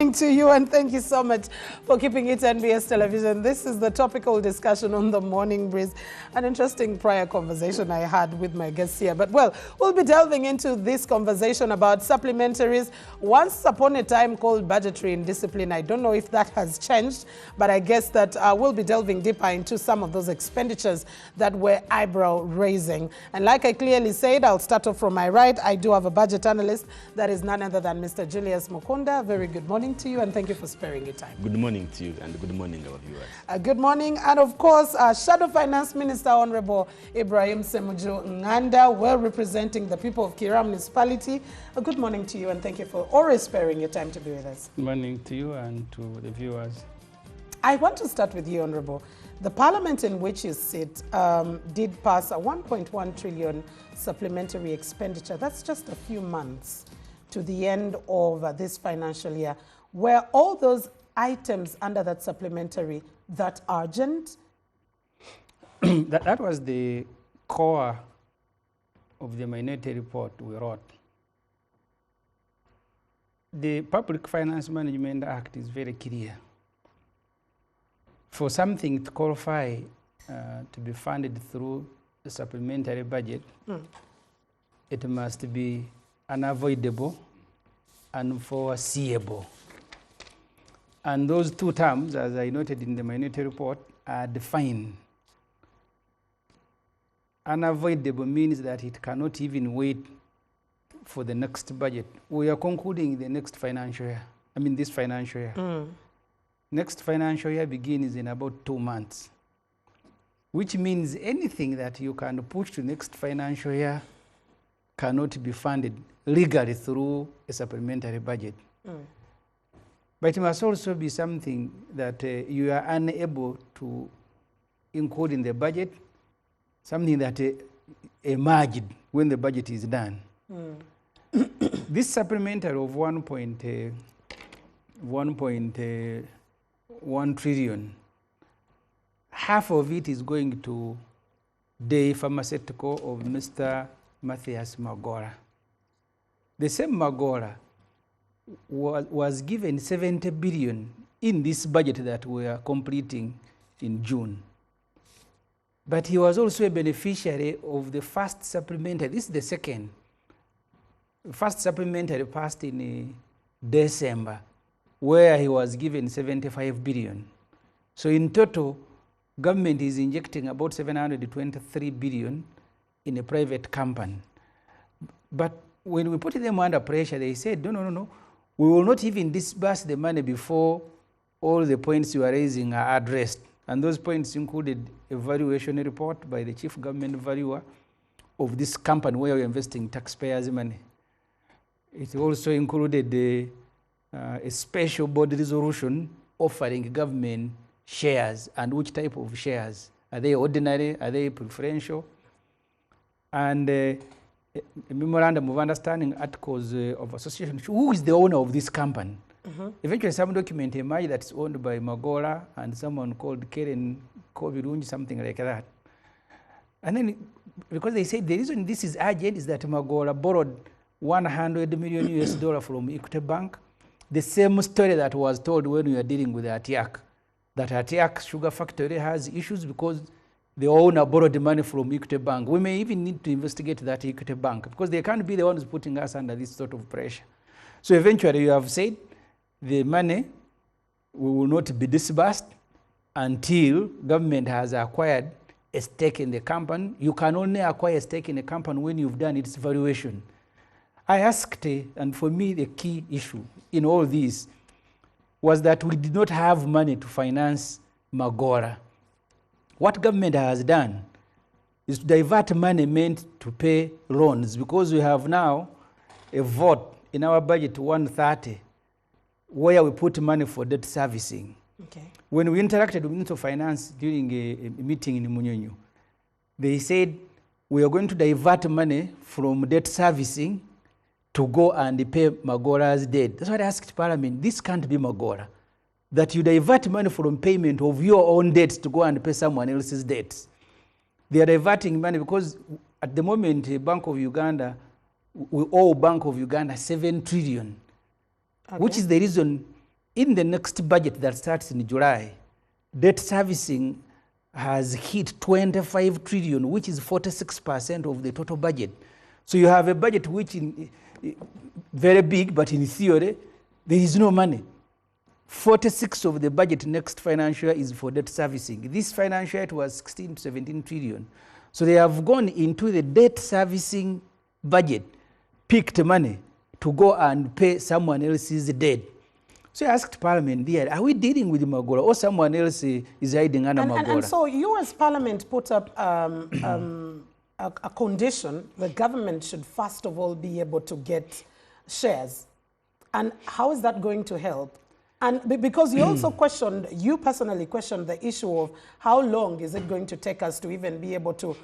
To you, and thank you so much for keeping it NBS Television. This is the topical discussion on the Morning Breeze. An interesting prior conversation I had with my guests here. But well, we'll be delving into this conversation about supplementaries. Once upon a time called budgetary indiscipline. I don't know if that has changed, but I guess that we'll be delving deeper into some of those expenditures that were eyebrow raising. And like I clearly said, I'll start off from my right. I do have a budget analyst that is none other than Mr. Julius Mukunda. Very good morning to you, and thank you for sparing your time. Good morning to you, and good morning, our viewers. Good morning, and of course, Shadow Finance Minister Honorable Ibrahim Ssemujju Nganda, well representing the people of Kira Municipality. Good morning to you, and thank you for always sparing your time to be with us. Good morning to you and to the viewers. I want to start with you, Honorable. The Parliament in which you sit did pass a 1.1 trillion supplementary expenditure. That's just a few months to the end of this financial year. Were all those items under that supplementary that urgent? That was the core of the minority report we wrote. The Public Finance Management Act is very clear. For something to qualify to be funded through the supplementary budget, it must be unavoidable and unforeseeable. And those two terms, as I noted in the minority report, are defined. Unavoidable means that it cannot even wait for the next budget. We are concluding the next financial year. This financial year. Next financial year begins in about 2 months, which means anything that you can push to next financial year cannot be funded legally through a supplementary budget. But it must also be something that you are unable to include in the budget, something that emerged when the budget is done. This supplementary of 1.1 trillion, half of it is going to the pharmaceutical of Mr. Mathias Magora. The same Magora was given 70 billion in this budget that we are completing in June. But he was also a beneficiary of the first supplementary. This is the second. First supplementary passed in December, where he was given 75 billion. So in total, government is injecting about 723 billion in a private company. But when we put them under pressure, they said, no, we will not even disburse the money before all the points you are raising are addressed. And those points included a valuation report by the chief government valuer of this company where we are investing taxpayers' money. It also included a special board resolution offering government shares, and which type of shares. Are they ordinary? Are they preferential? And a memorandum of understanding, articles of association. Who is the owner of this company? Eventually some document emerged that's owned by Magora and someone called Karen Kovirunji, something like that. And then, because they said the reason this is urgent is that Magora borrowed $100 million from Equity Bank. The same story that was told when we were dealing with Atiak, that Atiak Sugar Factory has issues because the owner borrowed the money from Equity Bank. We may even need to investigate that Equity Bank because they can't be the ones putting us under this sort of pressure. So eventually you have said the money will not be disbursed until government has acquired a stake in the company. You can only acquire a stake in a company when you've done its valuation. I asked, and for me the key issue in all this was that we did not have money to finance Magora. What government has done is to divert money meant to pay loans, because we have now a vote in our budget 130 where we put money for debt servicing. Okay. When we interacted with Minister of Finance during a meeting in Munyonyo, they said we are going to divert money from debt servicing to go and pay Magora's debt. That's what I asked Parliament. This can't be Magora. That you divert money from payment of your own debts to go and pay someone else's debts. They are diverting money because at the moment, Bank of Uganda we owe Bank of Uganda 7 trillion, okay, which is the reason in the next budget that starts in July, debt servicing has hit 25 trillion, which is 46% of the total budget. So you have a budget which is very big, but in theory, there is no money. 46 of the budget next financial year is for debt servicing. This financial year it was 16 to 17 trillion. So they have gone into the debt servicing budget, picked money to go and pay someone else's debt. So I asked Parliament there, are we dealing with Magora or someone else is hiding under Magora? And so you as Parliament put up a condition, the government should first of all be able to get shares. And how is that going to help? And because you also questioned, you personally questioned the issue of how long is it going to take us to even be able to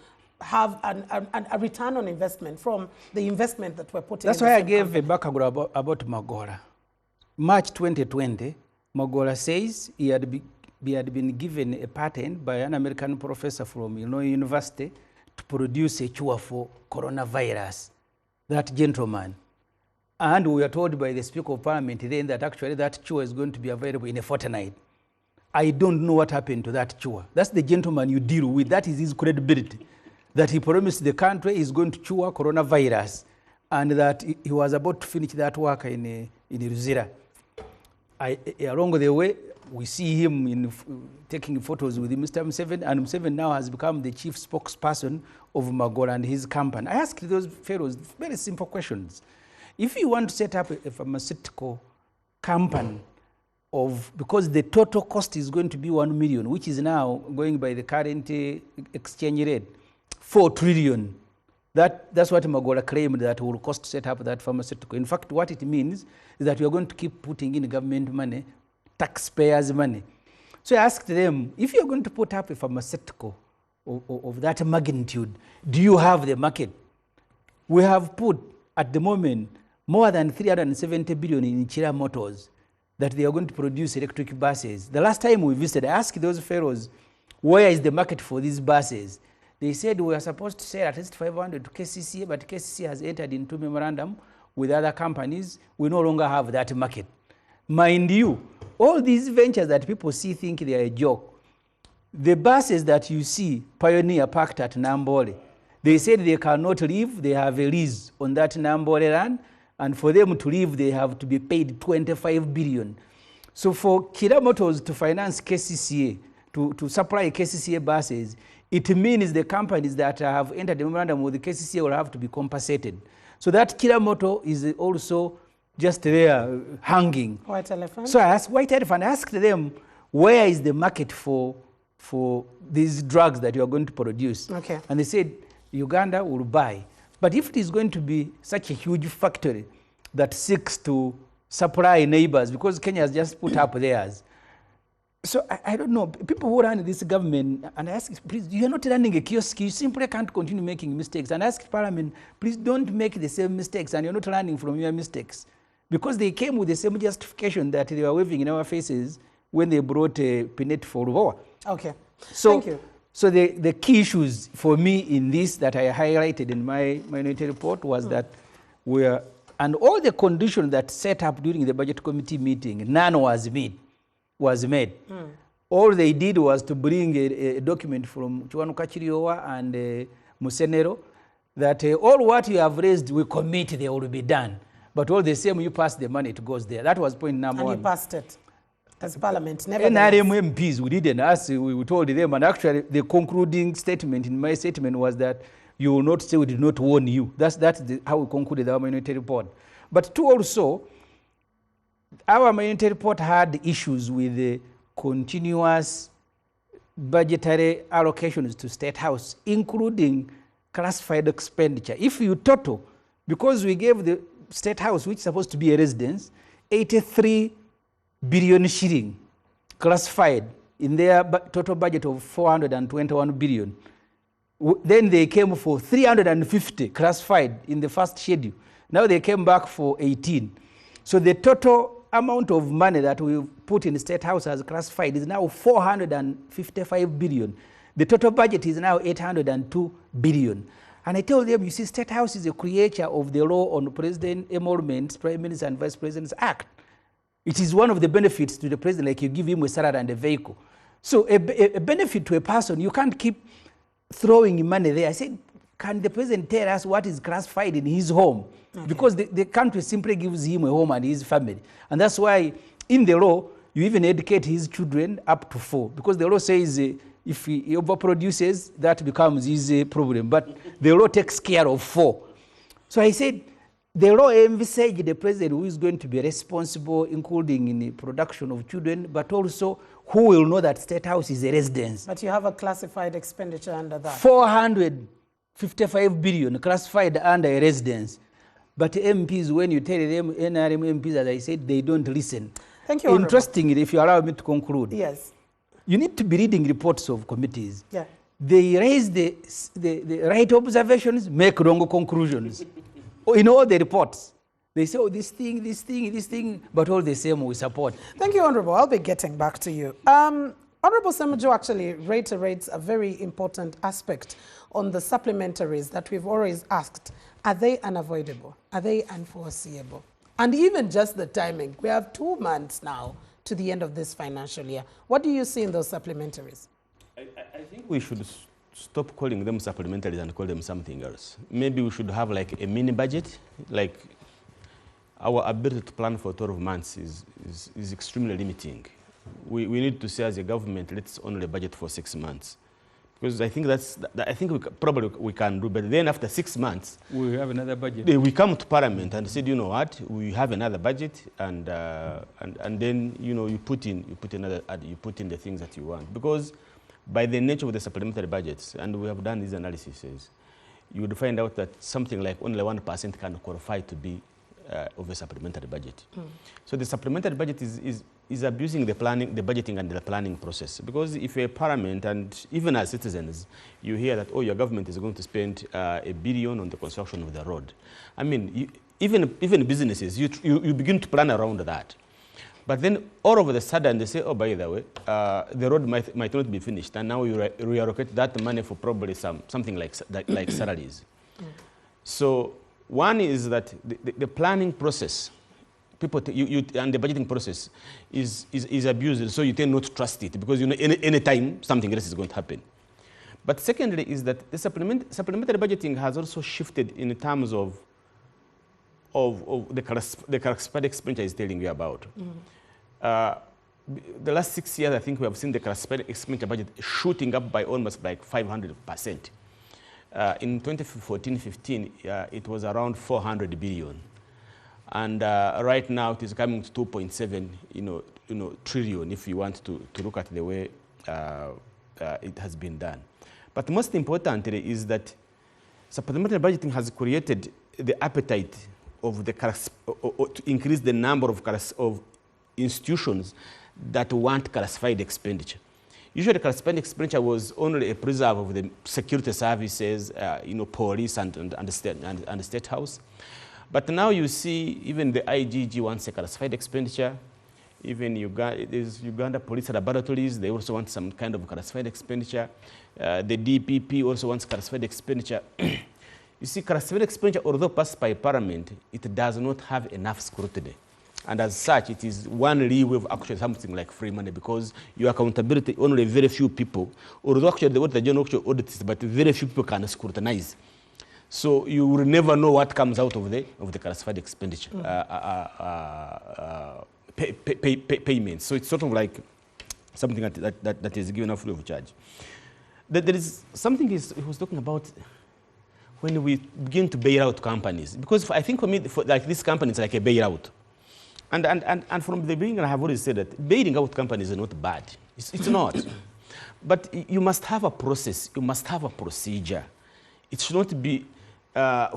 have a return on investment from the investment that we're putting in. That's why I gave a background about Magora. March 2020, Magora says he had been given a patent by an American professor from Illinois University to produce a cure for coronavirus. That gentleman. And we were told by the Speaker of Parliament then that actually that cure is going to be available in a fortnight. I don't know what happened to that cure. That's the gentleman you deal with. That is his credibility. That he promised the country is going to cure coronavirus and that he was about to finish that work in Ruzira. Along the way, we see him taking photos with Mr. Museveni, and Museveni now has become the chief spokesperson of Magora and his company. I asked those fellows very simple questions. If you want to set up a pharmaceutical company because the total cost is going to be 1 million, which is now going by the current exchange rate, 4 trillion. That's what Magora claimed that will cost to set up that pharmaceutical. In fact, what it means is that you're going to keep putting in government money, taxpayers' money. So I asked them, if you're going to put up a pharmaceutical of that magnitude, do you have the market? We have put, at the moment, more than 370 billion in Chira Motors that they are going to produce electric buses. The last time we visited, I asked those fellows, where is the market for these buses? They said we are supposed to sell at least 500 to KCCA, but KCCA has entered into memorandum with other companies. We no longer have that market. Mind you, all these ventures that people think they are a joke, the buses that you see, Pioneer parked at Nambole, they said they cannot leave, they have a lease on that Nambole land, and for them to leave, they have to be paid 25 billion. So for Chira Motors to finance KCCA, to supply KCCA buses, it means the companies that have entered the memorandum with the KCCA will have to be compensated. So that Chira Motor is also just there hanging. White elephant? So I asked White Elephant, I asked them, where is the market for these drugs that you are going to produce? Okay. And they said, Uganda will buy. But if it is going to be such a huge factory that seeks to supply neighbors, because Kenya has just put up theirs. So I don't know, people who run this government, and I ask, please, you're not running a kiosk, you simply can't continue making mistakes. And I ask Parliament, please don't make the same mistakes, and you're not learning from your mistakes. Because they came with the same justification that they were waving in our faces when they brought Pinet for Ruvoa. Okay, so, thank you. So the key issues for me in this that I highlighted in my minority report was that and all the conditions that set up during the budget committee meeting, none was made. All they did was to bring a document from Chiwanuka Chiriowa and Musenero that all what you have raised, we commit, they will be done. But all the same, you pass the money, it goes there. That was point number one. And you passed it as Parliament. NRM MPs, we didn't ask, we told them, and actually the concluding statement in my statement was that you will not say we did not warn you. That's how we concluded our minority report. But two also, our minority report had issues with the continuous budgetary allocations to State House, including classified expenditure. If you total, because we gave the State House, which is supposed to be a residence, 83 billion shilling classified in their total budget of 421 billion. Then they came for 350 classified in the first schedule. Now they came back for 18. So the total amount of money that we put in the State House as classified is now 455 billion. The total budget is now 802 billion. And I tell them, you see, State House is a creature of the law on President Emoluments, Prime Minister and Vice President's Act. It is one of the benefits to the president, like you give him a salary and a vehicle. So a benefit to a person, you can't keep throwing money there. I said, can the president tell us what is classified in his home? Okay. Because the country simply gives him a home and his family. And that's why in the law, you even educate his children up to 4. Because the law says if he overproduces, that becomes his problem. But the law takes care of 4. So I said, the law envisaged the president who is going to be responsible, including in the production of children, but also who will know that State House is a residence. But you have a classified expenditure under that. 455 billion classified under a residence. But MPs, when you tell them, NRM MPs, as I said, they don't listen. Thank you, Interestingly, if you allow me to conclude. Yes. You need to be reading reports of committees. Yeah. They raise the right observations, make wrong conclusions. In all the reports, they say, oh, this thing, but all the same we support. Thank you, Honorable. I'll be getting back to you. Honorable Ssemujju actually reiterates a very important aspect on the supplementaries that we've always asked. Are they unavoidable? Are they unforeseeable? And even just the timing. We have 2 months now to the end of this financial year. What do you see in those supplementaries? I think we should stop calling them supplementaries and call them something else. Maybe we should have like a mini budget. Like our ability to plan for 12 months is extremely limiting. We need to say as a government, let's only budget for 6 months. Because I think probably we can do, but then after 6 months, we have another budget. We come to Parliament and said, you know what, we have another budget, and then you put in the things that you want. Because by the nature of the supplementary budgets, and we have done these analyses, you would find out that something like only 1% can qualify to be of a supplementary budget. So the supplementary budget is abusing the budgeting and the planning process. Because if you're a Parliament and even as citizens, you hear that, oh, your government is going to spend $1 billion on the construction of the road. I mean, even businesses, you begin to plan around that. But then all of a sudden they say, oh, by the way, the road might not be finished, and now you reallocate that money for probably something like salaries. So one is that the planning process, and the budgeting process is abused, so you tend not to trust it, because any time something else is going to happen. But secondly is that the supplementary budgeting has also shifted in terms of the classified expenditure is telling you about. The last 6 years, I think we have seen the classified expenditure budget shooting up by almost like 500%. In 2014-15, it was around 400 billion. And right now it is coming to 2.7 trillion if you want to look at the way it has been done. But most importantly is that supplementary budgeting has created the appetite of to increase the number of institutions that want classified expenditure. Usually classified expenditure was only a preserve of the security services, police and the State House. But now you see even the IGG wants a classified expenditure. Even Uganda Police Laboratories, they also want some kind of classified expenditure. The DPP also wants classified expenditure. You see, classified expenditure, although passed by Parliament, it does not have enough scrutiny. And as such, it is one leeway of actually something like free money, because your accountability, only very few people, although actually the general audits, but very few people can scrutinize. So you will never know what comes out of the classified expenditure payments. So it's sort of like something that is given out free of charge. There is something he was talking about when we begin to bail out companies, because I think for me, like this company is like a bailout. And from the beginning, I have always said that bailing out companies is not bad. It's not. But you must have a process. You must have a procedure. It should not be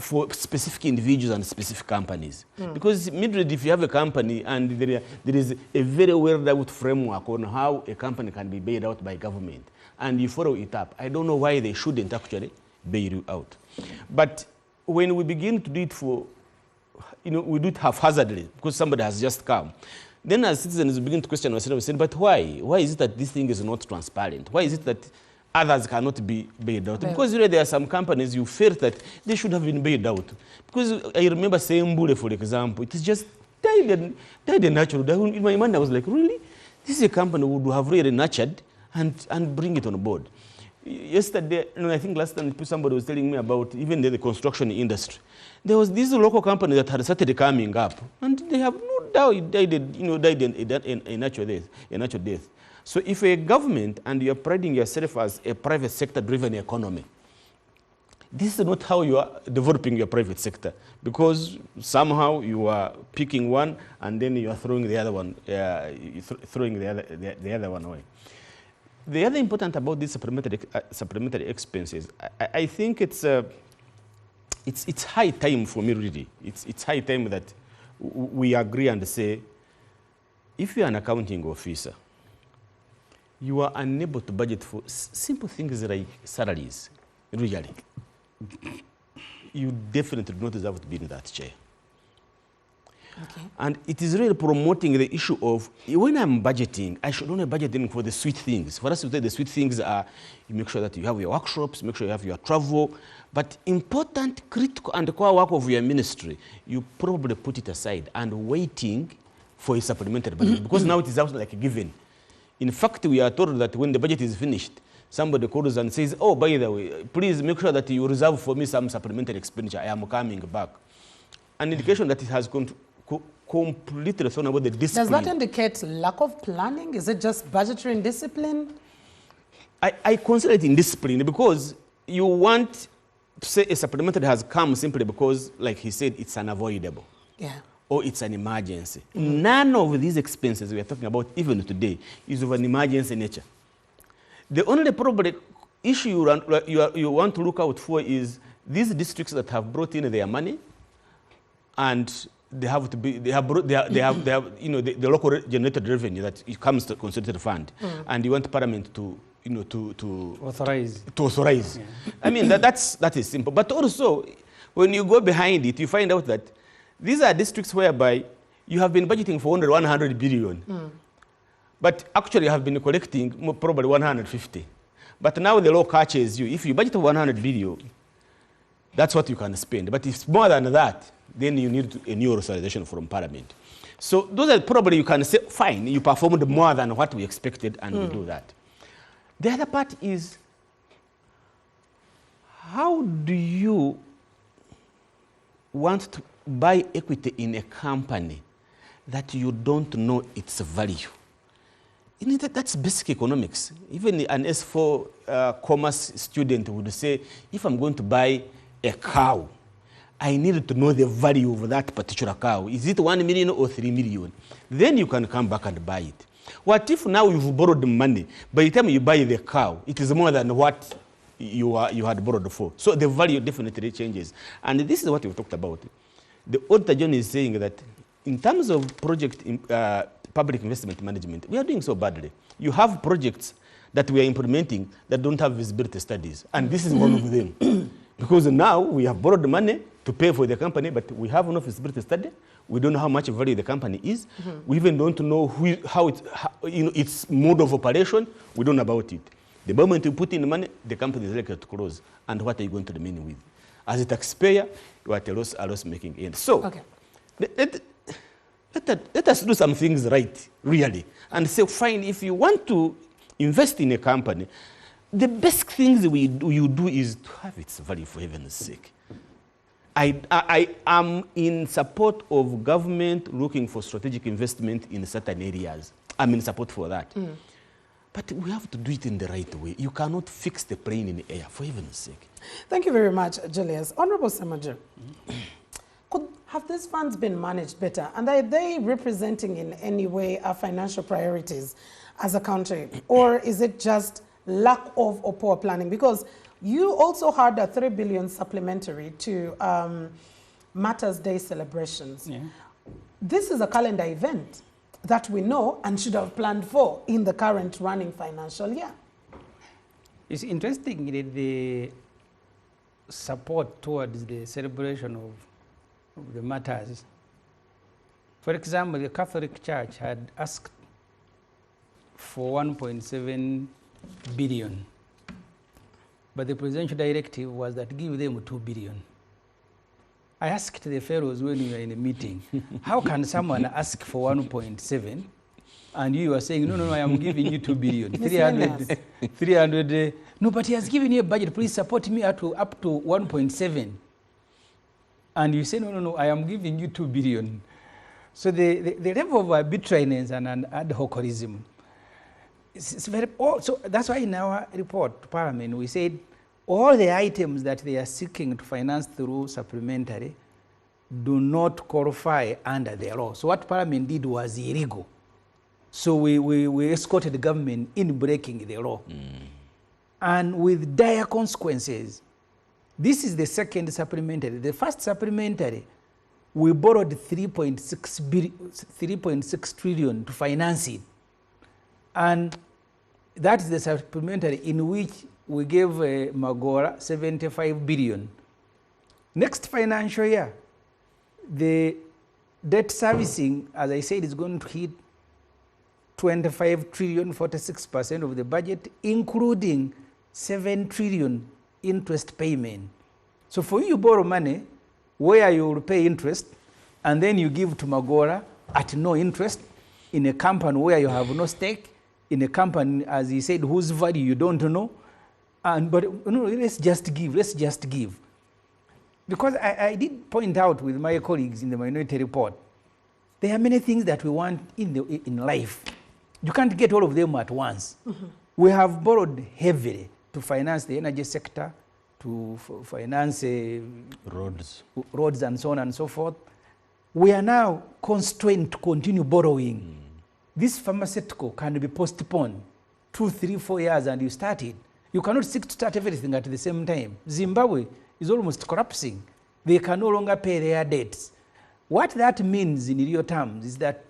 for specific individuals and specific companies. Because Mildred, if you have a company and there is a very well-developed framework on how a company can be bailed out by government, and you follow it up, I don't know why they shouldn't actually bail you out. But when we begin to do it we do it haphazardly because somebody has just come, then as citizens we begin to question ourselves, we say, but why? Why is it that this thing is not transparent? Why is it that others cannot be bailed out? Because really there are some companies you felt that they should have been bailed out. Because I remember saying Mbule, for example, it is just died a natural death. In my mind, I was like, really? This is a company who would have really nurtured and bring it on board. Yesterday, I think last time somebody was telling me about even the construction industry. There was this local company that had started coming up, and they have no doubt died a natural death. So if a government and you're priding yourself as a private sector-driven economy, this is not how you are developing your private sector, because somehow you are picking one and then you are throwing the other one, the other one away. The other important about these supplementary expenses, I think it's high time for me, really. It's high time that we agree and say, if you are an accounting officer, you are unable to budget for simple things like salaries, really. You definitely do not deserve to be in that chair. Okay. And it is really promoting the issue of, when I'm budgeting, I should only budgeting for the sweet things. For us to say the sweet things are, you make sure that you have your workshops, make sure you have your travel, but important, critical, and core work of your ministry, you probably put it aside and waiting for a supplementary budget, because now it is out like a given. In fact, we are told that when the budget is finished, somebody calls and says, oh, by the way, please make sure that you reserve for me some supplementary expenditure. I am coming back. An indication that it has gone to completely thrown about the discipline. Does that indicate lack of planning? Is it just budgetary indiscipline? I consider it indiscipline, because you want to say a supplementary has come simply because, like he said, it's unavoidable. Yeah. Or it's an emergency. None of these expenses we are talking about even today is of an emergency nature. The only probably issue you want to look out for is these districts that have brought in their money, and they have the local generated revenue that it comes to consolidated fund, and you want Parliament to authorize. Yeah. I mean that is simple. But also, when you go behind it, you find out that these are districts whereby you have been budgeting for under 100 billion. But actually you have been collecting probably 150. But now the law catches you. If you budget 100 billion, that's what you can spend. But if it's more than that, then you need a new authorization from Parliament. So those are probably, you can say, fine, you performed more than what we expected, and we do that. The other part is, how do you want to buy equity in a company that you don't know its value? That's basic economics. Even an S4 commerce student would say, if I'm going to buy a cow, I need to know the value of that particular cow. Is it 1 million or 3 million? Then you can come back and buy it. What if now you've borrowed money, by the time you buy the cow, it is more than what you had borrowed for? So the value definitely changes. And this is what we've talked about. The Auditor General is saying that in terms of project public investment management, we are doing so badly. You have projects that we are implementing that don't have visibility studies, and this is one of them. Because now we have borrowed money to pay for the company, but we have no feasibility study. We don't know how much value the company is. We even don't know its mode of operation. We don't know about it. The moment you put in money, the company is likely to close. And what are you going to remain with? As a taxpayer, you are at a loss-making end. So okay. Let us do some things right, really, and say, fine, if you want to invest in a company, the best things you do is to have its value, for heaven's sake. I am in support of government looking for strategic investment in certain areas. I'm in support for that. But we have to do it in the right way. You cannot fix the plane in the air, for heaven's sake. Thank you very much, Julius. Honorable Ssemujju, have these funds been managed better? And are they representing in any way our financial priorities as a country? Or is it just lack of or poor planning? Because you also had a 3 billion supplementary to Matters Day celebrations. Yeah. This is a calendar event that we know and should have planned for in the current running financial year. It's interesting that the support towards the celebration of the matters. For example, the Catholic Church had asked for 1.7 billion, but the presidential directive was that give them 2 billion. I asked the fellows when we were in a meeting, how can someone ask for 1.7 and you are saying, no, I am giving you 2 billion, 300, no, but he has given you a budget, please support me up to 1.7. And you say, no, I am giving you 2 billion. So the level of arbitrariness and ad hocism, it's very, so that's why in our report to Parliament, we said all the items that they are seeking to finance through supplementary do not qualify under the law. So what Parliament did was illegal. So we escorted the government in breaking the law. And with dire consequences. This is the second supplementary. The first supplementary, we borrowed 3.6 trillion to finance it. And that is the supplementary in which we gave Magora 75 billion. Next financial year, the debt servicing, as I said, is going to hit 25 trillion, 46% of the budget, including 7 trillion interest payment. So for you borrow money where you will pay interest and then you give to Magora at no interest in a company where you have no stake, in a company, as he said, whose value you don't know. But let's just give. Because I did point out with my colleagues in the minority report, there are many things that we want in life. You can't get all of them at once. We have borrowed heavily to finance the energy sector, to finance roads and so on and so forth. We are now constrained to continue borrowing. This pharmaceutical can be postponed 2, 3, 4 years and you start it. You cannot seek to start everything at the same time. Zimbabwe is almost collapsing. They can no longer pay their debts. What that means in real terms is that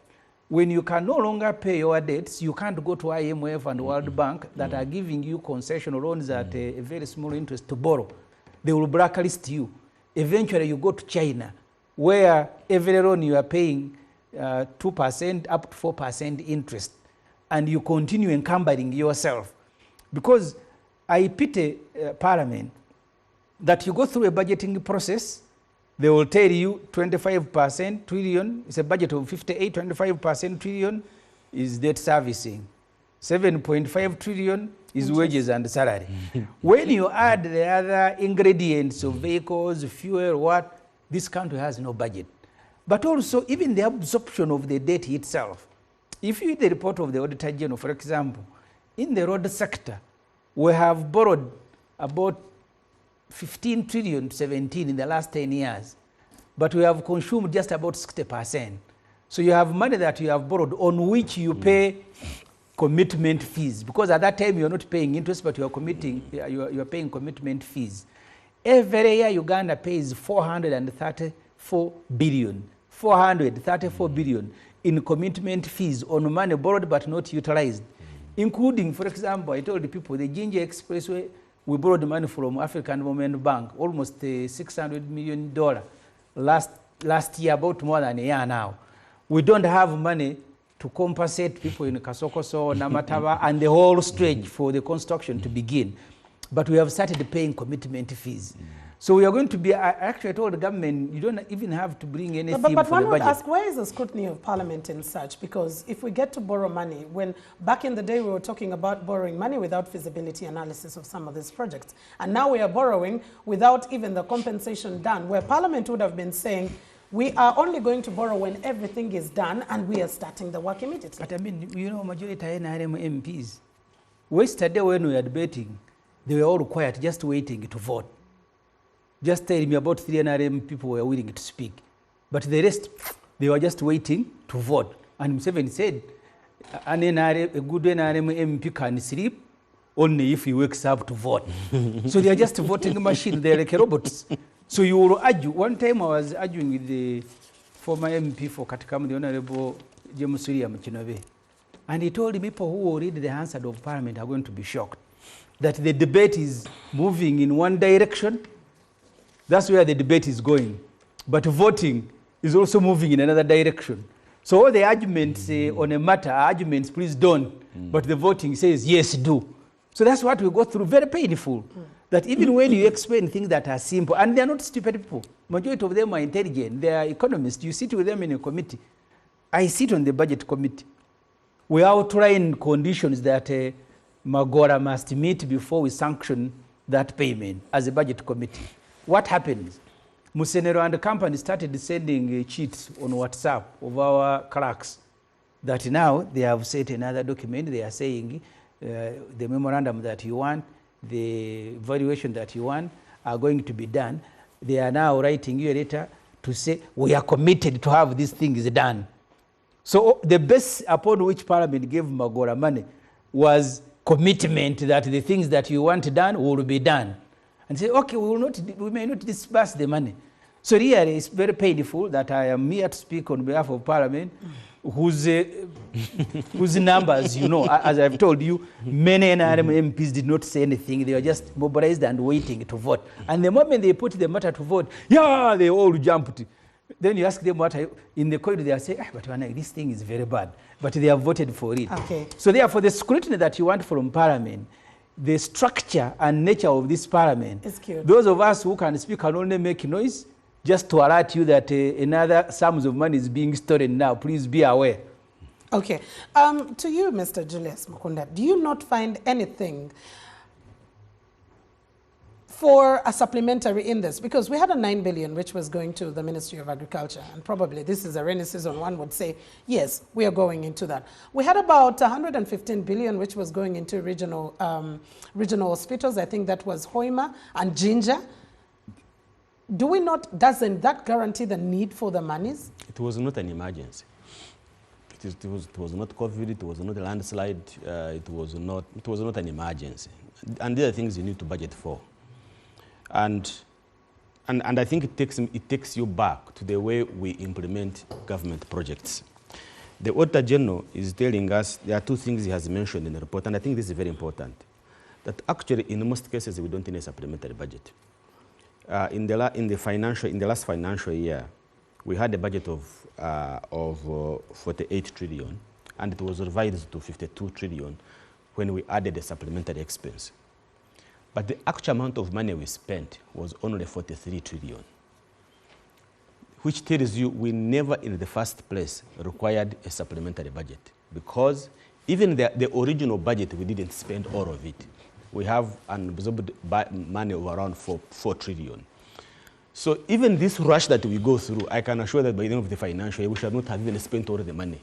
when you can no longer pay your debts, you can't go to IMF and World Bank that are giving you concessional loans at a very small interest to borrow. They will blacklist you. Eventually you go to China, where every loan you are paying 2% up to 4% interest, and you continue encumbering yourself. Because I pity Parliament that you go through a budgeting process, they will tell you 25% trillion, it's a budget of 58, 25% trillion is debt servicing. 7.5 trillion is wages and salary. When you add the other ingredients of vehicles, fuel, this country has no budget. But also, even the absorption of the debt itself. If you read the report of the Auditor General, for example, in the road sector, we have borrowed about 15 trillion to 17 in the last 10 years, but we have consumed just about 60%. So you have money that you have borrowed on which you pay commitment fees, because at that time you're not paying interest, but you are paying commitment fees. Every year Uganda pays 434 billion in commitment fees on money borrowed but not utilized, including, for example, I told the people, the Ginger Expressway, we borrowed money from African Development Bank, almost $600 million last year, about more than a year now. We don't have money to compensate people in Kasokoso, Namataba, and the whole stretch for the construction to begin. But we have started paying commitment fees. So we are going to be, actually I told the government, you don't even have to bring anything for the budget. But one would ask, where is the scrutiny of Parliament in such? Because if we get to borrow money, when back in the day we were talking about borrowing money without feasibility analysis of some of these projects, and now we are borrowing without even the compensation done, where Parliament would have been saying, we are only going to borrow when everything is done and we are starting the work immediately. But I mean, you know, majority of NRM MPs, yesterday when we were debating, they were all quiet, just waiting to vote. Just tell me about 3 NRM people were willing to speak. But the rest, they were just waiting to vote. And Museveni said, a good NRM MP can sleep only if he wakes up to vote. So they are just a voting machine. They are like robots. So you will argue. One time I was arguing with the former MP for Katikam, the Honorable James William Chinobe. And he told the people who will read the answer of Parliament are going to be shocked that the debate is moving in one direction. That's where the debate is going. But voting is also moving in another direction. So all the arguments on a matter are arguments, please don't. But the voting says, yes, do. So that's what we go through, very painful. that even when you explain things that are simple, and they are not stupid people, majority of them are intelligent, they are economists, you sit with them in a committee. I sit on the budget committee. We outline conditions that Magora must meet before we sanction that payment as a budget committee. What happens? Musenero and the company started sending cheats on WhatsApp of our clerks that now they have set another document. They are saying the memorandum that you want, the valuation that you want are going to be done. They are now writing you a letter to say we are committed to have these things done. So the base upon which Parliament gave Magora money was commitment that the things that you want done will be done. And say, okay, we may not disburse the money. So really, it's very painful that I am here to speak on behalf of Parliament, whose numbers, you know, as I've told you, many NRM MPs did not say anything. They were just mobilized and waiting to vote. And the moment they put the matter to vote, yeah, they all jumped. Then you ask them what in the corridor, they are saying, but this thing is very bad. But they have voted for it. Okay. So therefore, the scrutiny that you want from Parliament, the structure and nature of this Parliament, is cute. Those of us who can speak can only make noise just to alert you that another sums of money is being stolen now. Please be aware. Okay. To you, Mr. Julius Mukunda, do you not find anything for a supplementary in this? Because we had a 9 billion which was going to the Ministry of Agriculture, and probably this is a rainy season, one would say, yes, we are going into that. We had about 115 billion which was going into regional hospitals. I think that was Hoima and Jinja. Doesn't that guarantee the need for the monies? It was not an emergency. It was not COVID, it was not a landslide, it was not an emergency. And there are things you need to budget for. And I think it takes you back to the way we implement government projects. The Auditor General is telling us there are two things he has mentioned in the report, and I think this is very important. That actually, in most cases, we don't need a supplementary budget. In the last financial year, we had a budget of 48 trillion, and it was revised to 52 trillion when we added a supplementary expense. But the actual amount of money we spent was only 43 trillion, which tells you we never in the first place required a supplementary budget, because even the original budget, we didn't spend all of it. We have unabsorbed money of around 4 trillion. So even this rush that we go through, I can assure that by the end of the financial year, we shall not have even spent all the money.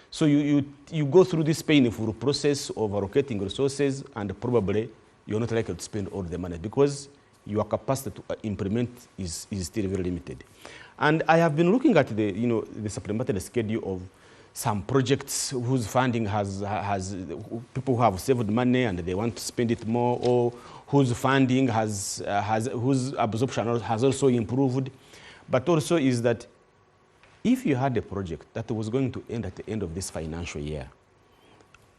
So you go through this painful process of allocating resources, and probably you're not likely to spend all the money because your capacity to implement is still very limited. And I have been looking at the supplementary schedule of some projects whose funding has people who have saved money and they want to spend it more, or whose funding whose absorption has also improved. But also is that if you had a project that was going to end at the end of this financial year,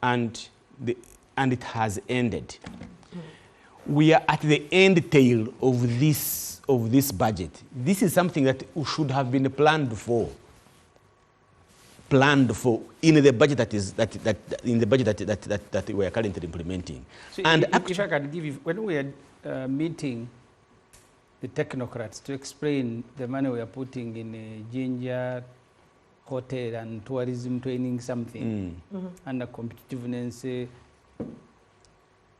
and it has ended, we are at the end tail of this budget. This is something that should have been planned for in the budget that we are currently implementing. So and if I can give you, when we are meeting the technocrats to explain the money we are putting in a Jinja hotel and tourism training something under competitiveness,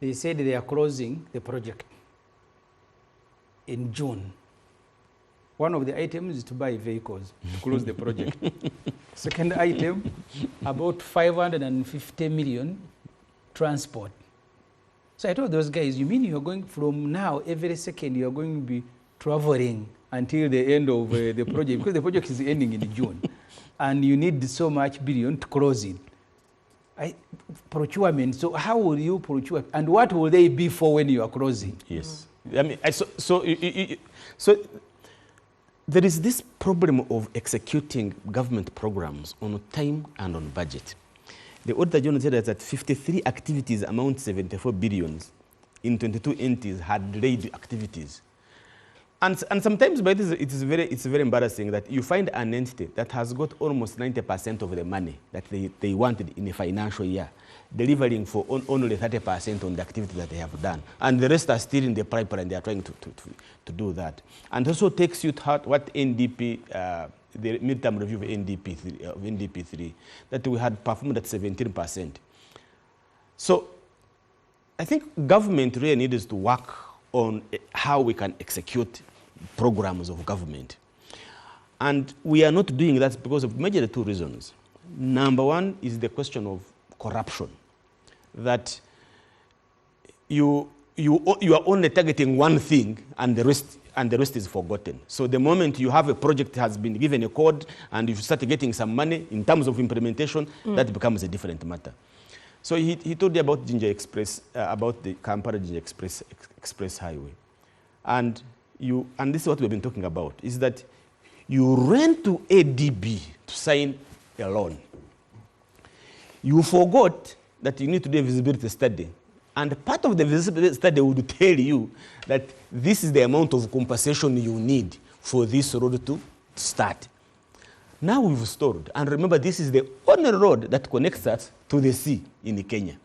they said they are closing the project in June. One of the items is to buy vehicles to close the project. Second item, about 550 million transport. So I told those guys, you mean you're going from now, every second you're going to be traveling until the end of the project, because the project is ending in June, and you need so much billion to close it. Procurement, so how will you procure, and what will they be for when you are closing? Yes. I mean, so there is this problem of executing government programs on time and on budget. The Auditor General said that 53 activities amount 74 billions in 22 entities had delayed activities. And sometimes, but it's very embarrassing that you find an entity that has got almost 90% of the money that they wanted in a financial year, delivering for only 30% on the activity that they have done. And the rest are still in the pipeline, and they are trying to do that. And also takes you to what NDP, the midterm review of NDP 3, that we had performed at 17%. So I think government really needs to work on how we can execute programs of government. And we are not doing that because of majorly two reasons. Number one is the question of corruption, that you are only targeting one thing and the rest is forgotten. So the moment you have a project that has been given a code and you start getting some money in terms of implementation, that becomes a different matter. So he told you about Ginger Express, about the Kampala Ginger Express Highway. And this is what we've been talking about, is that you ran to ADB to sign a loan. You forgot that you need to do a visibility study. And part of the visibility study would tell you that this is the amount of compensation you need for this road to start. Now we've stalled. And remember, this is the only road that connects us to the sea in Kenya.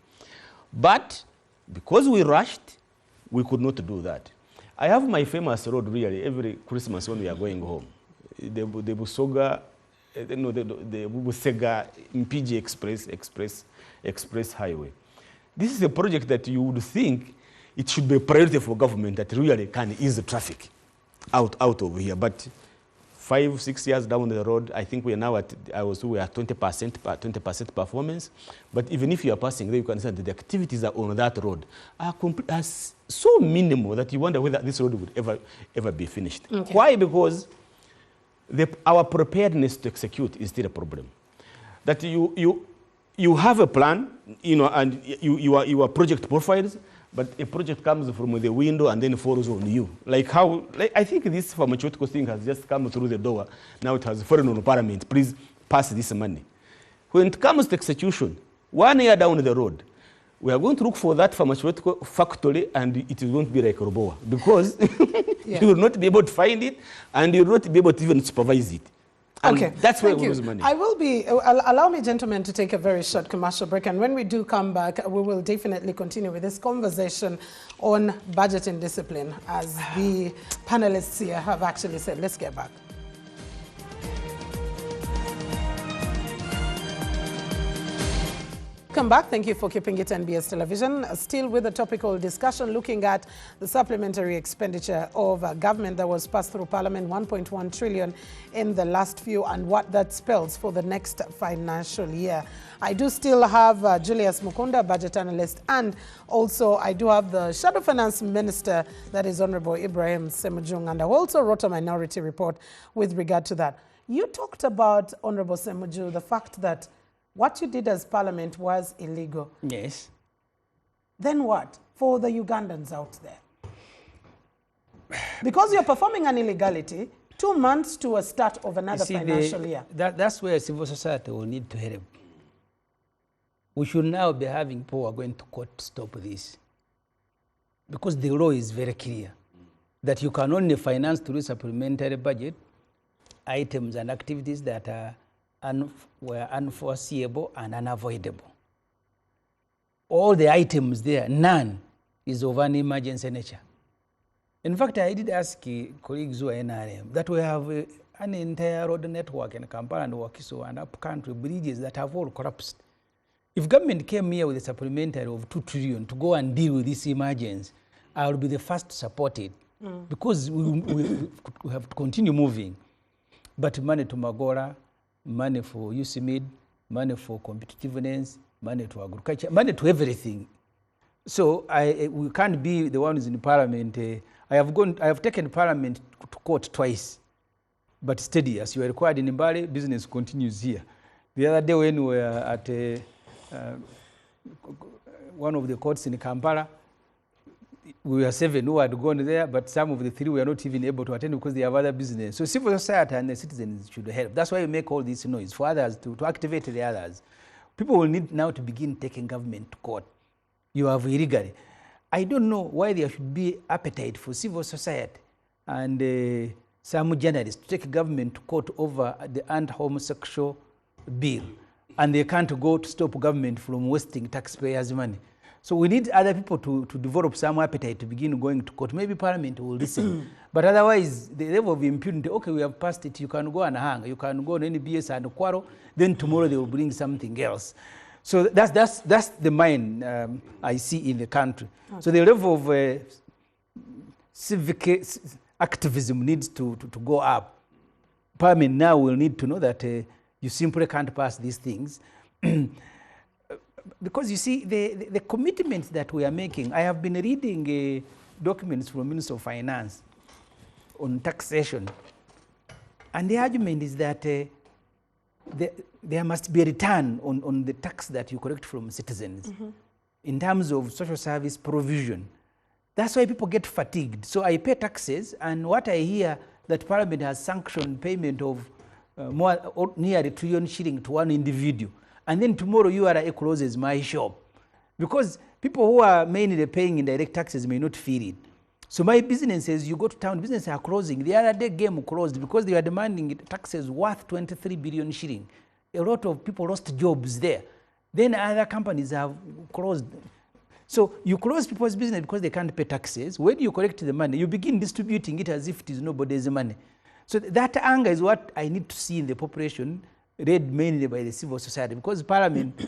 But because we rushed, we could not do that. I have my famous road really every Christmas when we are going home. The Busoga, the Busega Mpigi Express Highway. This is a project that you would think it should be a priority for government that really can ease the traffic out of here. But 5-6 years down the road, I think we are now at 20% performance. But even if you are passing there, you can understand that the activities on that road are so minimal that you wonder whether this road would ever be finished. Okay. Why? Because our preparedness to execute is still a problem. That you have a plan, and your project profiles, but a project comes from the window and then falls on you. I think this pharmaceutical thing has just come through the door. Now it has fallen on Parliament. Please pass this money. When it comes to execution, 1 year down the road, we are going to look for that pharmaceutical factory, and it is going to be like Roboa, because you will not be able to find it, and you will not be able to even supervise it. And okay, that's where we lose money. I will be, allow me, gentlemen, to take a very short commercial break. And when we do come back, we will definitely continue with this conversation on budget and discipline, as the panelists here have actually said. Let's get back. Welcome back. Thank you for keeping it NBS Television. Still with a topical discussion looking at the supplementary expenditure of government that was passed through Parliament, 1.1 trillion in the last few, and what that spells for the next financial year. I do still have Julius Mukunda, budget analyst, and also I do have the Shadow Finance Minister, that is Honorable Ibrahim Ssemujju, and I also wrote a minority report with regard to that. You talked about, Honorable Ssemujju, the fact that what you did as Parliament was illegal. Yes. Then what for the Ugandans out there? Because you're performing an illegality, 2 months to a start of another financial year. That's where civil society will need to help. We should now be having people going to court to stop this. Because the law is very clear that you can only finance through supplementary budget items and activities that were unforeseeable and unavoidable. All the items there, none is of an emergency nature. In fact, I did ask colleagues who are NRM that we have an entire road network in Kampala and Wakiso and up-country bridges that have all collapsed. If government came here with a supplementary of 2 trillion to go and deal with this emergency, I will be the first to support it, because we have to continue moving. But money to Magora, money for UCMID, money for competitiveness, money to agriculture, money to everything. So we can't be the ones in Parliament. I have taken Parliament to court twice, but steady. As you are required in Mbale, business continues here. The other day when we were at one of the courts in Kampala, we were 7 who had gone there, but some of the 3 were not even able to attend because they have other business. So civil society and the citizens should help. That's why we make all this noise, for others to activate the others. People will need now to begin taking government to court. You have illegally. I don't know why there should be appetite for civil society and some journalists to take government to court over the anti-homosexual bill, and they can't go to stop government from wasting taxpayers' money. So we need other people to develop some appetite to begin going to court. Maybe Parliament will listen. But otherwise, the level of impunity, okay, we have passed it, you can go and hang, you can go on NBS and quarrel, then tomorrow they will bring something else. So that's the mind I see in the country. Okay. So the level of civic activism needs to go up. Parliament now will need to know that you simply can't pass these things. Because you see, the commitments that we are making, I have been reading documents from Minister of Finance on taxation. And the argument is that there must be a return on the tax that you collect from citizens in terms of social service provision. That's why people get fatigued. So I pay taxes, and what I hear that Parliament has sanctioned payment of nearly £1 trillion to one individual. And then tomorrow URA closes my shop. Because people who are mainly paying indirect taxes may not feel it. So my businesses, you go to town, businesses are closing. The other day Game closed because they were demanding taxes worth 23 billion shilling. A lot of people lost jobs there. Then other companies have closed. So you close people's business because they can't pay taxes. When you collect the money, you begin distributing it as if it is nobody's money. So that anger is what I need to see in the population, led mainly by the civil society, because Parliament,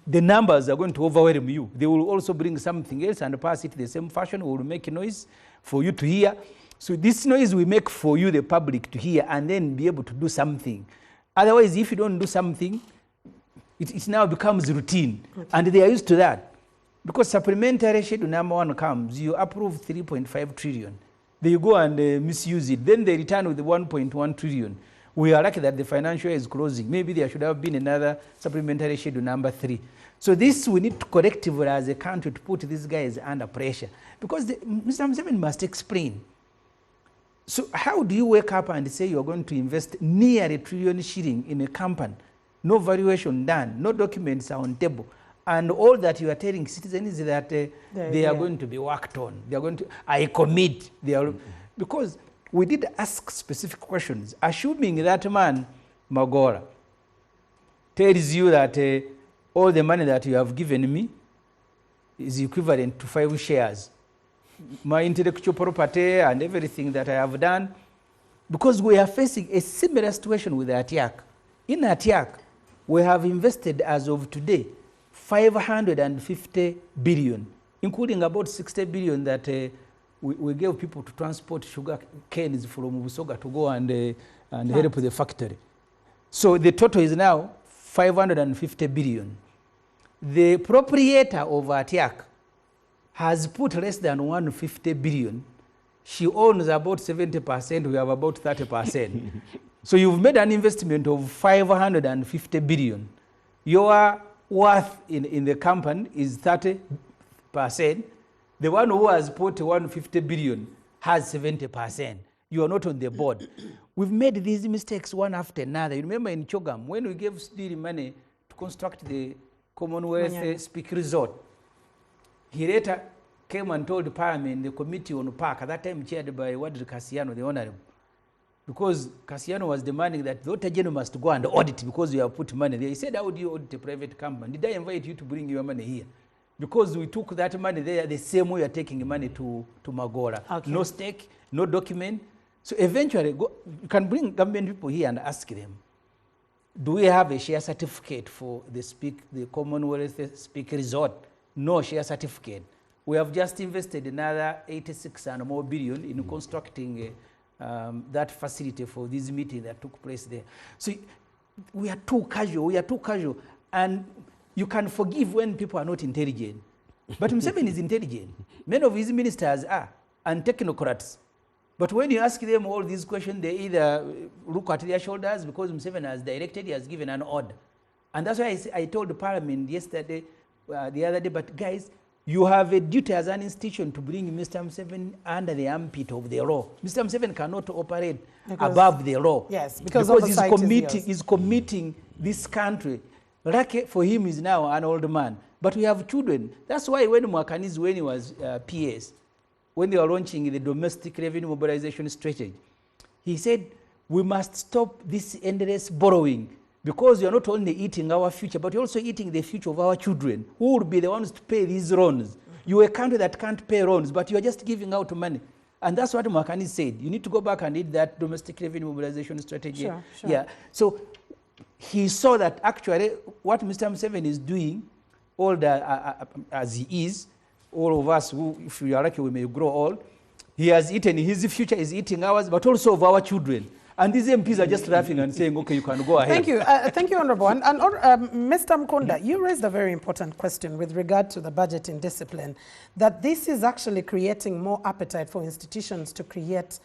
the numbers are going to overwhelm you. They will also bring something else and pass it the same fashion. We will make a noise for you to hear. So this noise we make for you, the public, to hear and then be able to do something. Otherwise, if you don't do something, it now becomes routine. Okay. And they are used to that. Because supplementary schedule number 1 comes, you approve 3.5 trillion. They go and misuse it. Then they return with 1.1 trillion. We are lucky that the financial year is closing. Maybe there should have been another supplementary schedule number 3. So this we need to collectively as a country to put these guys under pressure. Because Mr. Museveni must explain. So how do you wake up and say you're going to invest nearly £1 trillion shilling in a company? No valuation done, no documents are on table. And all that you are telling citizens is that they are going to be worked on. They are going to, I commit. They are, because we did ask specific questions, assuming that man, Magora, tells you that all the money that you have given me is equivalent to 5 shares. My intellectual property and everything that I have done, because we are facing a similar situation with Atiak. In Atiak, we have invested as of today 550 billion, including about 60 billion that we gave people to transport sugar canes from Busoga to go and help the factory. So the total is now 550 billion. The proprietor of Atiak has put less than 150 billion. She owns about 70%, we have about 30%. So you've made an investment of 550 billion. Your worth in the company is 30%. The one who has put 150 billion has 70%. You are not on the board. We've made these mistakes one after another. You remember in Chogam, when we gave Steel money to construct the Commonwealth Speak Resort, he later came and told Parliament, the committee on park, at that time chaired by Wadri Cassiano, the honorable, because Cassiano was demanding that the Auditor General must go and audit because you have put money there. He said, how would you audit a private company? Did I invite you to bring your money here? Because we took that money there the same way you are taking money to Magora. Okay. No stake, no document. So eventually, you can bring government people here and ask them, do we have a share certificate for the Commonwealth Speak Resort? No share certificate. We have just invested another 86 and more billion in constructing that facility for this meeting that took place there. So we are too casual, and you can forgive when people are not intelligent. But Museveni is intelligent. Many of his ministers are, and technocrats. But when you ask them all these questions, they either look at their shoulders because Museveni has directed, he has given an order. And that's why I told the Parliament yesterday, the other day, but guys, you have a duty as an institution to bring Mr. Museveni under the armpit of the law. Mr. Museveni cannot operate above the law. Yes, because he's committing this country. Lucky for him is now an old man. But we have children. That's why when Mwakani's, when he was PS, when they were launching the domestic revenue mobilization strategy, he said, we must stop this endless borrowing because you're not only eating our future, but you're also eating the future of our children, who will be the ones to pay these loans. You're a country that can't pay loans, but you're just giving out money. And that's what Makani said. You need to go back and read that domestic revenue mobilization strategy. Sure. Yeah. So he saw that actually what Mr. Museveni is doing, as he is, all of us who, if we are lucky, we may grow old, he has eaten his future, is eating ours, but also of our children. And these MPs are just laughing and saying, okay, you can go ahead. Thank you. Thank you, Honorable. And Mr. Mkunda, you raised a very important question with regard to the budgeting discipline, that this is actually creating more appetite for institutions to create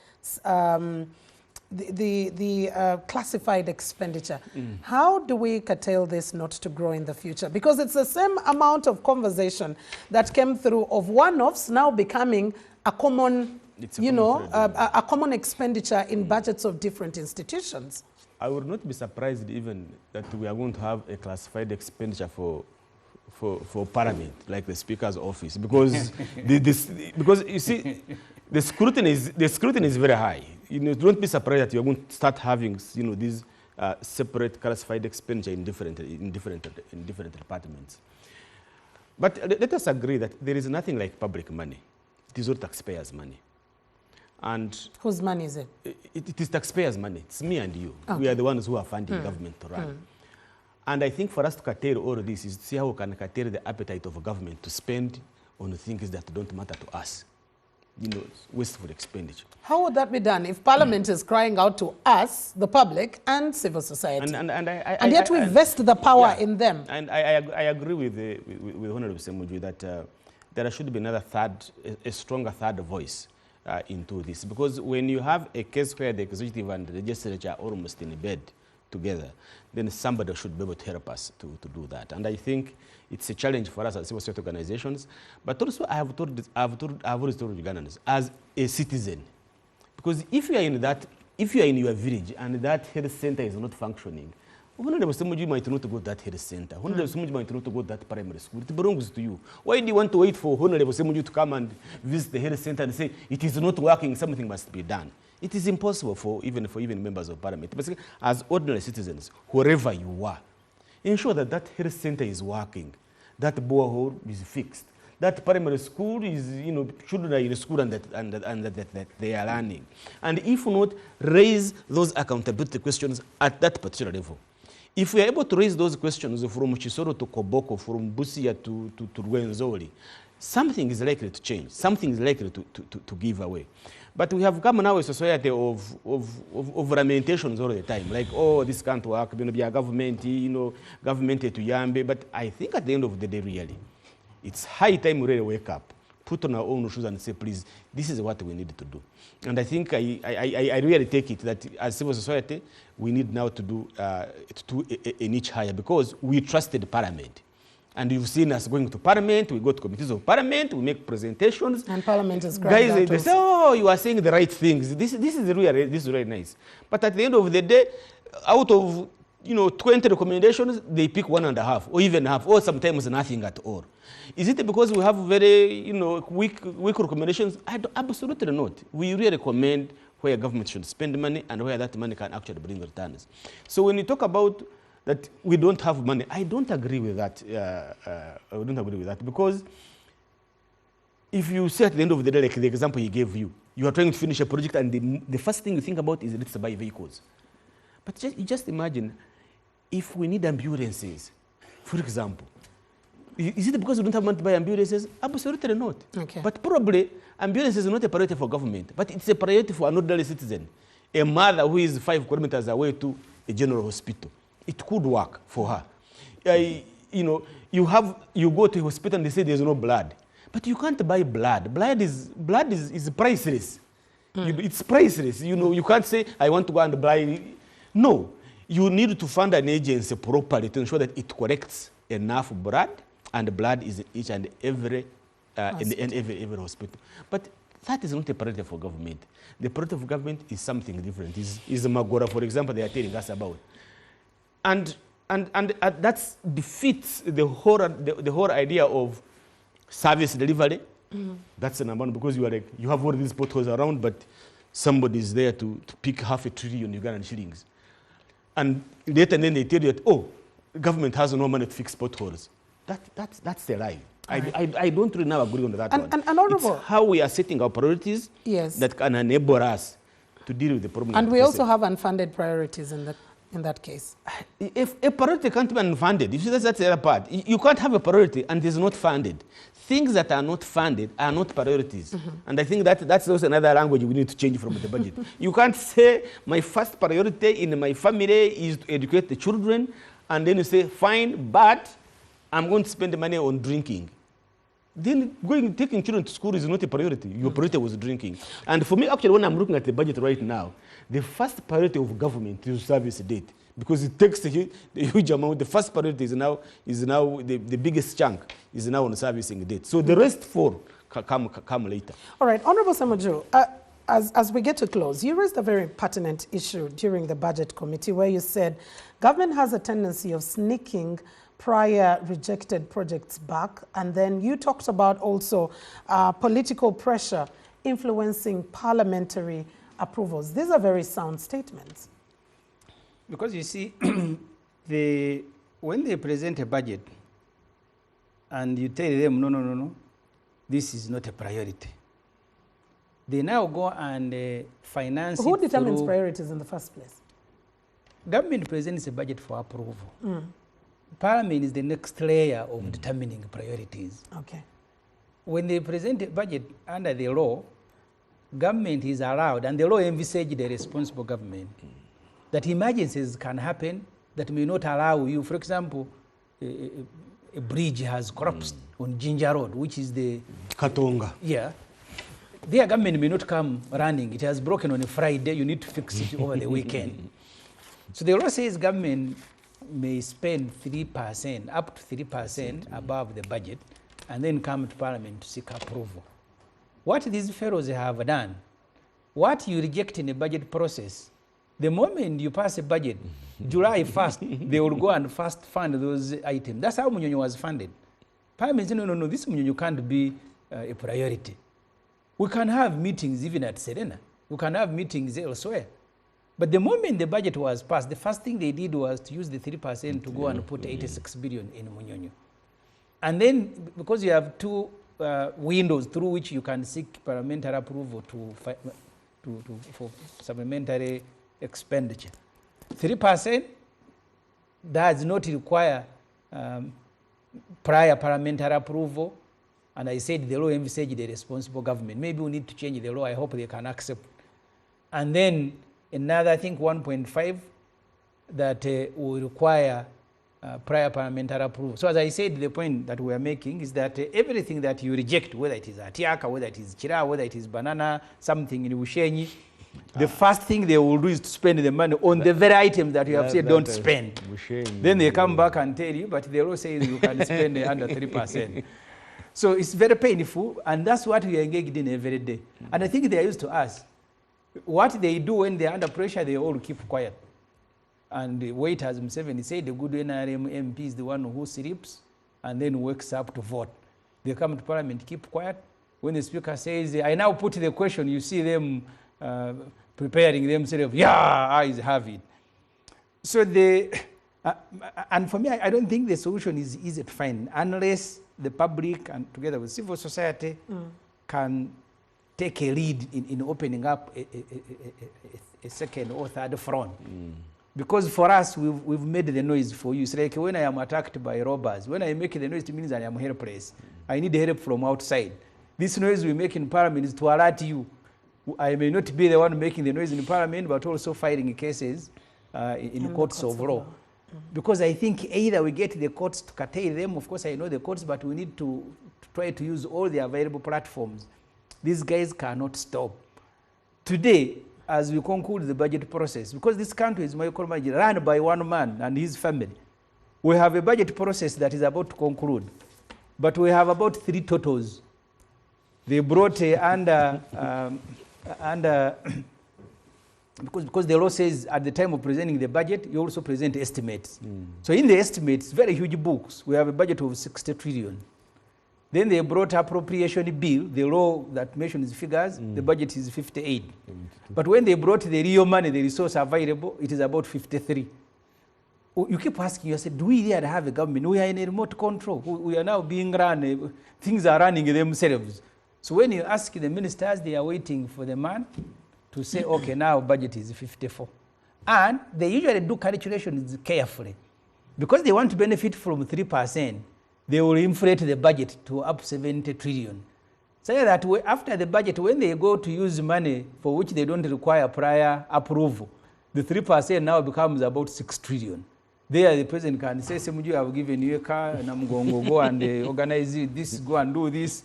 the classified expenditure. How do we curtail this not to grow in the future? Because it's the same amount of conversation that came through of one-offs now becoming a common, a common expenditure in budgets of different institutions. I would not be surprised even that we are going to have a classified expenditure for Parliament, like the Speaker's office, because because you see, the scrutiny is very high. Don't be surprised that you are going to start having these separate classified expenditure in different departments. But let us agree that there is nothing like public money. It is all taxpayers' money. And whose money is it? It is taxpayers' money. It's me and you. Okay. We are the ones who are funding government to run. And I think for us to curtail all of this is to see how we can curtail the appetite of a government to spend on things that don't matter to us. Wasteful expenditure. How would that be done if Parliament is crying out to us, the public, and civil society? And yet we vest the power in them. And I agree with Honorable Semuju that there should be a stronger third voice into this. Because when you have a case where the executive and the legislature are almost in bed together, then somebody should be able to help us to do that. And I think it's a challenge for us as civil society organizations. But also I have always told Ugandans, as a citizen, because if you are in your village and that health center is not functioning, Honorable Semuju might not go to that health center. Honorable Semuju might not go to that primary school. It belongs to you. Why do you want to wait for Honorable Semuju to come and visit the health center and say, it is not working, something must be done? It is impossible for even members of Parliament. Basically, as ordinary citizens, wherever you are, ensure that that health center is working, that borehole is fixed, that primary school is, children are in school and that they are learning. And if not, raise those accountability questions at that particular level. If we are able to raise those questions from Chisoro to Koboko, from Busia to Rwenzori, something is likely to change. Something is likely to give away. But we have come now a society of lamentations all the time, like, oh, this can't work, be a government, government to Yambe. But I think at the end of the day, really, it's high time we really wake up, put on our own shoes and say, please, this is what we need to do. And I think I really take it that as civil society, we need now to do a niche higher, because we trusted Parliament. And you've seen us going to Parliament, we go to committees of Parliament, we make presentations. And Parliament is great. Guys, they say, oh, you are saying the right things. This is really nice. But at the end of the day, out of 20 recommendations, they pick 1.5 or even half, or sometimes nothing at all. Is it because we have very weak recommendations? Absolutely not. We really recommend where government should spend money and where that money can actually bring returns. So when you talk about that we don't have money, I don't agree with that. I don't agree with that, because if you say at the end of the day, like the example he gave you, you are trying to finish a project and the first thing you think about is let's buy vehicles. But just imagine if we need ambulances, for example. Is it because we don't have money to buy ambulances? Absolutely not. Okay. But probably ambulances is not a priority for government, but it's a priority for an ordinary citizen. A mother who is 5 kilometers away to a general hospital. It could work for her. You go to a hospital and they say there's no blood, but you can't buy blood. Blood is priceless. It's priceless. You can't say I want to go and buy. No, you need to fund an agency properly to ensure that it collects enough blood, and blood is in each and every every hospital. But that is not a priority for government. The priority of government is something different. Is Magora, for example, they are telling us about. And that defeats the whole idea of service delivery, That's the number one, because you are like, you have all these potholes around, but somebody is there to pick $500 billion Ugandan shillings. And later then they tell you that, oh, the government has no money to fix potholes. That's a lie. I don't really now agree on that one. And Honorable, it's how we are setting our priorities that can enable us to deal with the problem. And we also have unfunded priorities in that case. If a priority can't be unfunded, you see, that's the other part. You can't have a priority and it is not funded. Things that are not funded are not priorities. And I think that's also another language we need to change from the budget. You can't say my first priority in my family is to educate the children, and then you say, fine, but I'm going to spend the money on drinking. Then taking children to school is not a priority. Your priority was drinking. And for me, actually, when I'm looking at the budget right now, the first priority of government is service debt, because it takes a huge amount. The first priority is now the biggest chunk is now on servicing debt. So the rest four come later. All right, Honorable Ssemujju, as we get to close, you raised a very pertinent issue during the budget committee where you said government has a tendency of sneaking prior rejected projects back, and then you talked about also political pressure influencing parliamentary approvals. These are very sound statements. Because you see, when they present a budget and you tell them, no, this is not a priority, they now go and finance Who it determines priorities in the first place? Government presents a budget for approval. Parliament is the next layer of determining priorities. Okay. When they present a budget under the law, government is allowed, and the law envisaged a responsible government, that emergencies can happen that may not allow you. For example, a bridge has collapsed on Ginger Road, which is the Katonga. Yeah. Their government may not come running. It has broken on a Friday. You need to fix it over the weekend. So the law says government may spend 3%, up to 3% above the budget, and then come to Parliament to seek approval. What these fellows have done, what you reject in the budget process, the moment you pass a budget, July 1st, they will go and first fund those items. That's how Munyonyo was funded. Parliament said, no, this Munyonyo can't be a priority. We can have meetings even at Serena. We can have meetings elsewhere. But the moment the budget was passed, the first thing they did was to use the 3% to go and put 86 billion in Munyonyo. And then, because you have two windows through which you can seek parliamentary approval for supplementary expenditure. 3% does not require prior parliamentary approval. And I said the law envisaged the responsible government. Maybe we need to change the law. I hope they can accept. And then another, I think, 1.5 that will require prior parliamentary approval. So as I said, the point that we are making is that everything that you reject, whether it is Atiaka, whether it is Chira, whether it is banana, something in Ushenyi, the first thing they will do is to spend the money on the very items that you have said don't spend. Then they come back and tell you, but the law says you can spend under 3%. So it's very painful, and that's what we are engaged in every day. And I think they are used to us. What they do when they are under pressure, they all keep quiet. And wait, as Museveni said, the good NRM MP is the one who sleeps and then wakes up to vote. They come to Parliament, keep quiet. When the Speaker says, I now put the question, you see them preparing themselves, eyes have it. So and for me, I don't think the solution is easy to find unless the public and together with civil society can take a lead in opening up a second or third front. Because for us, we've made the noise for you. It's like when I am attacked by robbers, when I make the noise, it means I am helpless. I need help from outside. This noise we make in Parliament is to alert you. I may not be the one making the noise in Parliament, but also fighting cases in courts of law. Because I think either we get the courts to curtail them. Of course, I know the courts, but we need to try to use all the available platforms. These guys cannot stop. Today, as we conclude the budget process, because this country is run by one man and his family, we have a budget process that is about to conclude, but we have about 3 totals. They brought under because the law says at the time of presenting the budget, you also present estimates. So in the estimates, very huge books, we have a budget of 60 trillion. Then they brought appropriation bill, the law that mentions figures, the budget is 58. But when they brought the real money, the resource available, it is about 53. You keep asking yourself, do we really have a government? We are in a remote control. We are now being run, things are running themselves. So when you ask the ministers, they are waiting for the man to say, okay, now budget is 54. And they usually do calculations carefully. Because they want to benefit from 3%, they will inflate the budget to up 70 trillion. So that after the budget, when they go to use money for which they don't require prior approval, the 3% now becomes about 6 trillion. There the president can say, Semuju, I have given you a car, and I'm going to go and organize this, go and do this.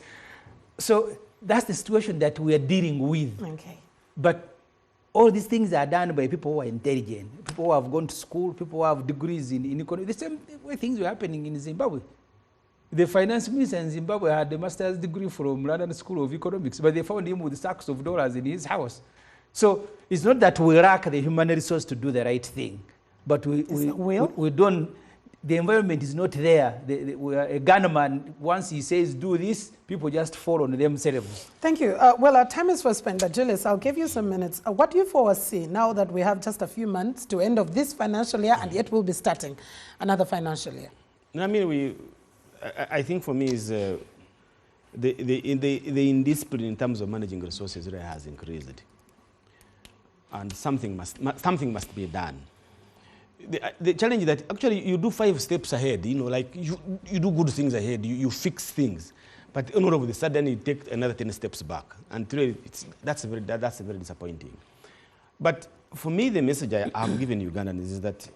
So that's the situation that we are dealing with. Okay. But all these things are done by people who are intelligent, people who have gone to school, people who have degrees in economy. The same way things were happening in Zimbabwe. The finance minister in Zimbabwe had a master's degree from London School of Economics, but they found him with sacks of dollars in his house. So it's not that we lack the human resource to do the right thing, but we don't, the environment is not there. We are a gunman, once he says do this, people just fall on themselves. Thank you. Well, our time is well spent, but Julius, I'll give you some minutes. What do you foresee now that we have just a few months to end of this financial year, and yet we'll be starting another financial year? I mean, I think for me is the indiscipline in terms of managing resources really has increased, and something must be done. The challenge is that actually you do 5 steps ahead. You know, like you do good things ahead. You fix things, but all of a sudden you take another 10 steps back, and really that's very disappointing. But for me, the message I'm giving Ugandans is that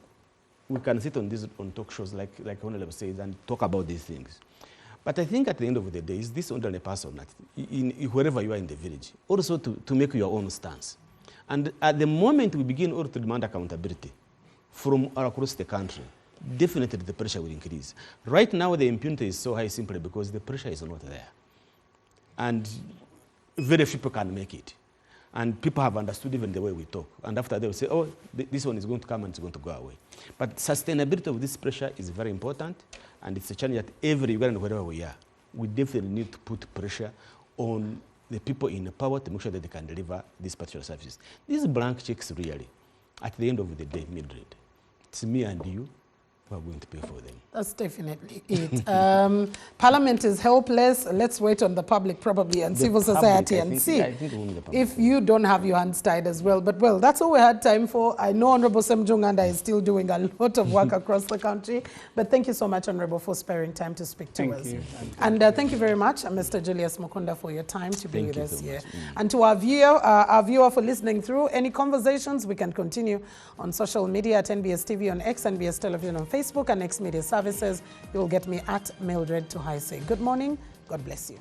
we can sit on talk shows like Honorable says and talk about these things. But I think at the end of the day, is this only a person, wherever you are in the village, also to make your own stance. And at the moment we begin also to demand accountability from across the country, definitely the pressure will increase. Right now the impunity is so high simply because the pressure is not there. And very few people can make it. And people have understood even the way we talk. And after they will say, oh, this one is going to come and it's going to go away. But sustainability of this pressure is very important. And it's a challenge that every Ugandan, wherever we are, we definitely need to put pressure on the people in power to make sure that they can deliver these particular services. These blank checks really, at the end of the day, Mildred, it's me and you who are going to pay for them. That's definitely it. Parliament is helpless. Let's wait on the public probably and civil society and see if you don't have your hands tied as well. But well, that's all we had time for. I know Honorable Semuju Nganda is still doing a lot of work across the country. But thank you so much, Honorable, for sparing time to speak to us. And thank you very much, Mr. Julius Mukunda, for your time to be with us here. And to our viewer for listening through. Any conversations, we can continue on social media at NBS TV, on X, NBS Television, on Facebook, and X Media Services. You'll get me at Mildred Tuhaise. Good morning. God bless you.